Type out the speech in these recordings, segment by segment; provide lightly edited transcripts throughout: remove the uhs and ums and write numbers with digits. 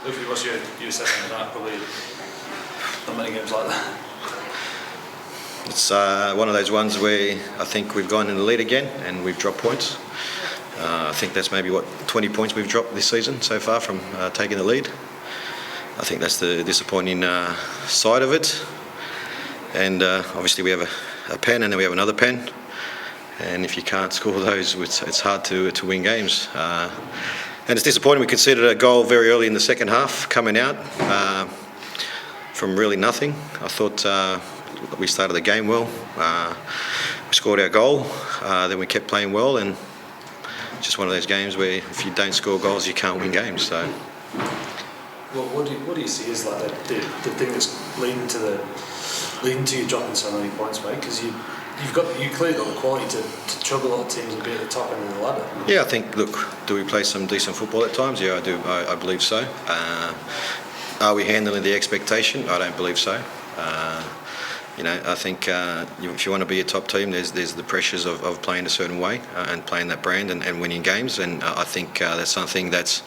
Ufuk, what's your assessment of that? Probably not many games like that. It's one of those ones where I think we've gone in the lead again and we've dropped points. I think that's maybe 20 points we've dropped this season so far from taking the lead. I think that's the disappointing side of it. And obviously we have a pen and then we have another pen. And if you can't score those, it's hard to win games. And it's disappointing. We conceded a goal very early in the second half, coming out from really nothing. I thought we started the game well. We scored our goal, then we kept playing well, and just one of those games where if you don't score goals, you can't win games. So, well, what do you see as like the thing that's leading to you dropping so many points, mate? Because you clearly got the quality to chug a lot of teams and be at the top end of the ladder. Yeah, I think. Look, do we play some decent football at times? Yeah, I do. I believe so. Are we handling the expectation? I don't believe so. I think if you want to be a top team, there's the pressures of playing a certain way and playing that brand and winning games. And I think that's something that's,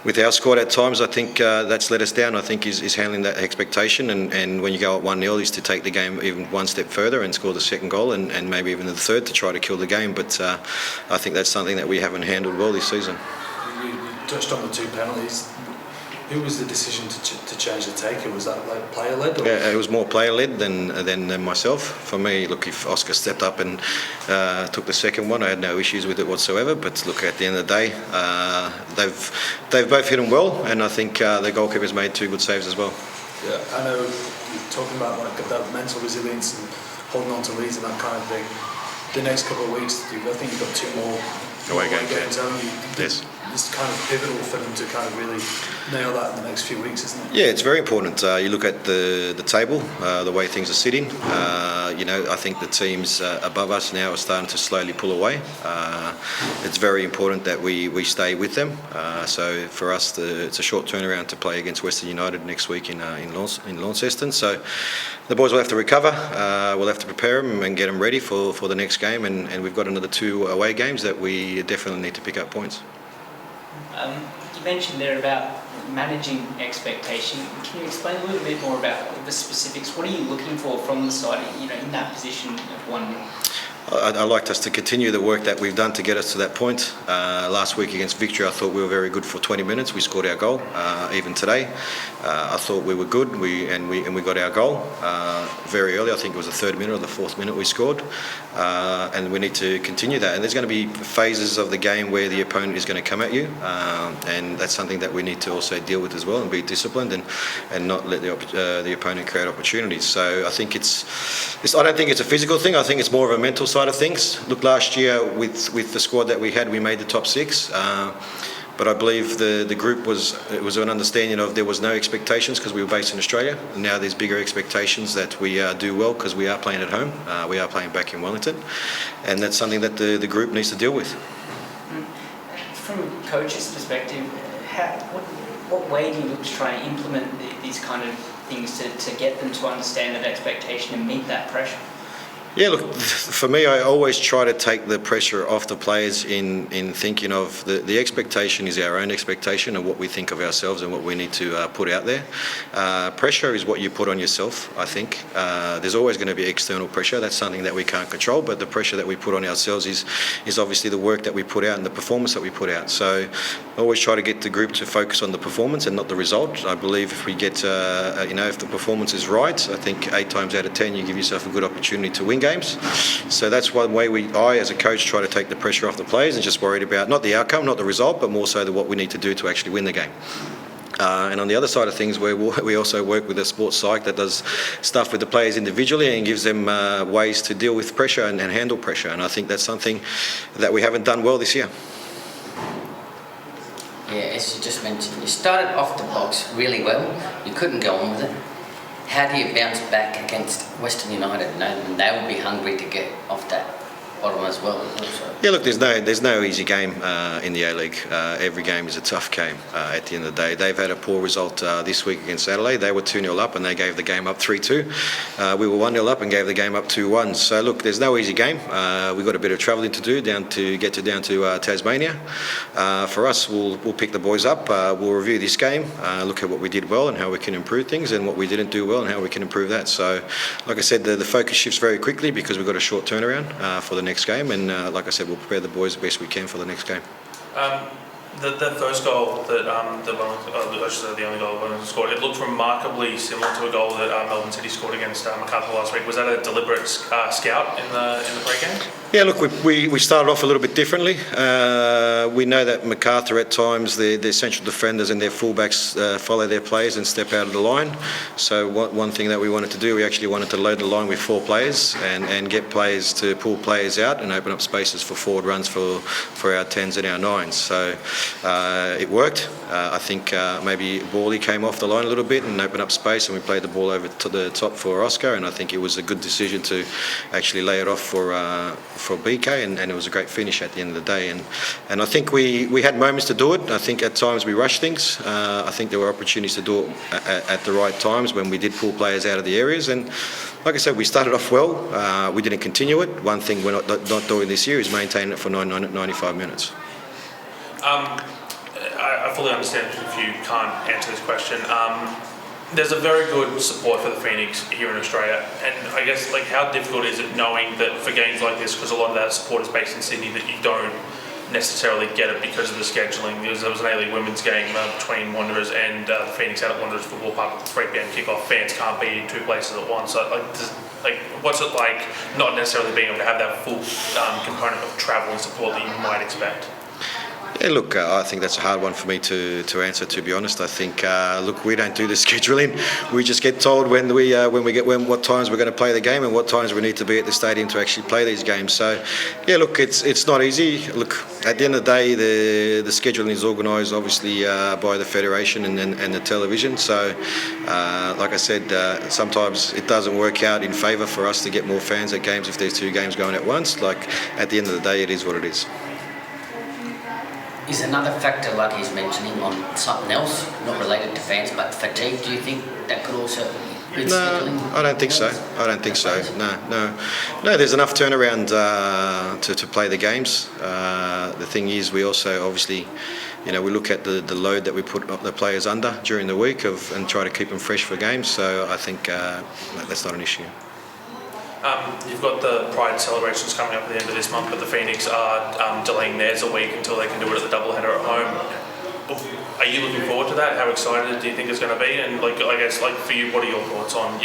with our squad at times, I think that's let us down. I think is handling that expectation. And when you go up 1-0, is to take the game even one step further and score the second goal and maybe even the third to try to kill the game. But I think that's something that we haven't handled well this season. You touched on the 2 penalties. Who was the decision to change the taker? Was that like player-led? Yeah, it was more player-led than myself. For me, look, if Oscar stepped up and took the second one, I had no issues with it whatsoever. But look, at the end of the day, they've both hit them well, and I think the goalkeeper's made 2 good saves as well. Yeah, I know you're talking about like that mental resilience and holding on to leads and that kind of thing. The next couple of weeks, I think you've got 2 more away games, haven't you? Yes. It's kind of pivotal for them to kind of really nail that in the next few weeks, isn't it? Yeah, it's very important. You look at the table, the way things are sitting. I think the teams above us now are starting to slowly pull away. It's very important that we stay with them. So for us, it's a short turnaround to play against Western United next week in Launceston. So the boys will have to recover. We'll have to prepare them and get them ready for the next game. And we've got another 2 away games that we definitely need to pick up points. You mentioned there about managing expectation. Can you explain a little bit more about the specifics? What are you looking for from the side, in that position of 1-0? I'd like us to continue the work that we've done to get us to that point. Last week against Victory, I thought we were very good for 20 minutes. We scored our goal. Even today, I thought we were good. We got our goal very early. I think it was the 3rd minute or the 4th minute we scored. And we need to continue that. And there's going to be phases of the game where the opponent is going to come at you, and that's something that we need to also deal with as well and be disciplined and not let the opponent create opportunities. So I think I don't think it's a physical thing. I think it's more of a mental side of things. Look, last year with the squad that we had, we made the top 6. But I believe the group was an understanding of there was no expectations because we were based in Australia. And now there's bigger expectations that we do well because we are playing at home. We are playing back in Wellington, and that's something that the group needs to deal with. From a coach's perspective, what way do you look to try and implement these kind of things to get them to understand that expectation and meet that pressure? Yeah, look, for me, I always try to take the pressure off the players in thinking of the expectation is our own expectation of what we think of ourselves and what we need to put out there. Pressure is what you put on yourself, I think. There's always going to be external pressure. That's something that we can't control, but the pressure that we put on ourselves is obviously the work that we put out and the performance that we put out. So I always try to get the group to focus on the performance and not the result. I believe if we get, if the performance is right, I think 8 times out of 10 you give yourself a good opportunity to win games. So that's one way I as a coach try to take the pressure off the players and just worried about not the outcome, not the result, but more so what we need to do to actually win the game. And on the other side of things, we also work with a sports psych that does stuff with the players individually and gives them ways to deal with pressure and handle pressure. And I think that's something that we haven't done well this year. Yeah, as you just mentioned, you started off the box really well. You couldn't go on with it. How do you bounce back against Western United? And they will be hungry to get off that bottom as well. Also. Yeah, look, there's no easy game in the A-League. Every game is a tough game at the end of the day. They've had a poor result this week against Adelaide. They were 2-0 up and they gave the game up 3-2. We were 1-0 up and gave the game up 2-1. So look, there's no easy game. We've got a bit of travelling to do down to Tasmania. For us, we'll pick the boys up. We'll review this game, look at what we did well and how we can improve things, and what we didn't do well and how we can improve that. So, like I said, the focus shifts very quickly because we've got a short turnaround for the next game, and like I said, we'll prepare the boys the best we can for the next game. The first goal that I should say the only goal that Wellington scored, it looked remarkably similar to a goal that Melbourne City scored against Macarthur last week. Was that a deliberate scout in the pre-game? Yeah, look, we started off a little bit differently. We know that Macarthur at times, their central defenders and their fullbacks follow their players and step out of the line. So one thing that we wanted to do, we actually wanted to load the line with 4 players and get players to pull players out and open up spaces for forward runs for our 10s and our 9s. So it worked. I think maybe Borley came off the line a little bit and opened up space, and we played the ball over to the top for Oscar, and I think it was a good decision to actually lay it off for BK, and it was a great finish at the end of the day. And I think we had moments to do it. I think at times we rushed things. I think there were opportunities to do it at the right times when we did pull players out of the areas. And like I said, we started off well. We didn't continue it. One thing we're not doing this year is maintain it for 95 minutes. I fully understand if you can't answer this question. There's a very good support for the Phoenix here in Australia, and I guess, like, how difficult is it knowing that for games like this, because a lot of that support is based in Sydney, that you don't necessarily get it because of the scheduling? There was an A-League women's game between Wanderers and Phoenix out at Wanderers Football Park with 3 p.m. kickoff. Fans can't be in 2 places at once. So, what's it like not necessarily being able to have that full component of travel and support that you might expect? Yeah, look, I think that's a hard one for me to answer, to be honest. I think, look, we don't do the scheduling. We just get told what times we're going to play the game and what times we need to be at the stadium to actually play these games. So, yeah, look, it's not easy. Look, at the end of the day, the scheduling is organised, obviously, by the Federation and the television. So, like I said, sometimes it doesn't work out in favour for us to get more fans at games if there's 2 games going at once. Like, at the end of the day, it is what it is. Is another factor, like he's mentioning, on something else, not related to fans, but fatigue? Do you think that could also be scheduling? No, I don't think so. No, there's enough turnaround to play the games. The thing is, we also obviously, we look at the load that we put up the players under during the week and try to keep them fresh for games. So I think that's not an issue. You've got the Pride celebrations coming up at the end of this month, but the Phoenix are delaying theirs a week until they can do it at the doubleheader at home. Are you looking forward to that? How excited do you think it's going to be? And I guess for you, what are your thoughts on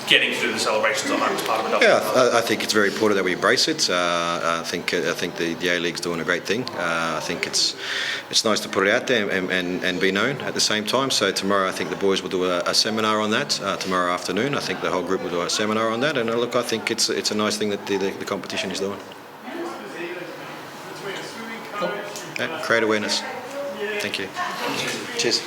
getting to do the celebrations at home as part of a doubleheader? Yeah, I think it's very important that we embrace it. I think the A-League's doing a great thing. I think it's nice to put it out there and be known at the same time. So tomorrow, I think the boys will do a seminar on that. Tomorrow afternoon, I think the whole group will do a seminar on that. And look, I think it's a nice thing that the competition is doing. Yeah, create awareness. Thank you. Cheers.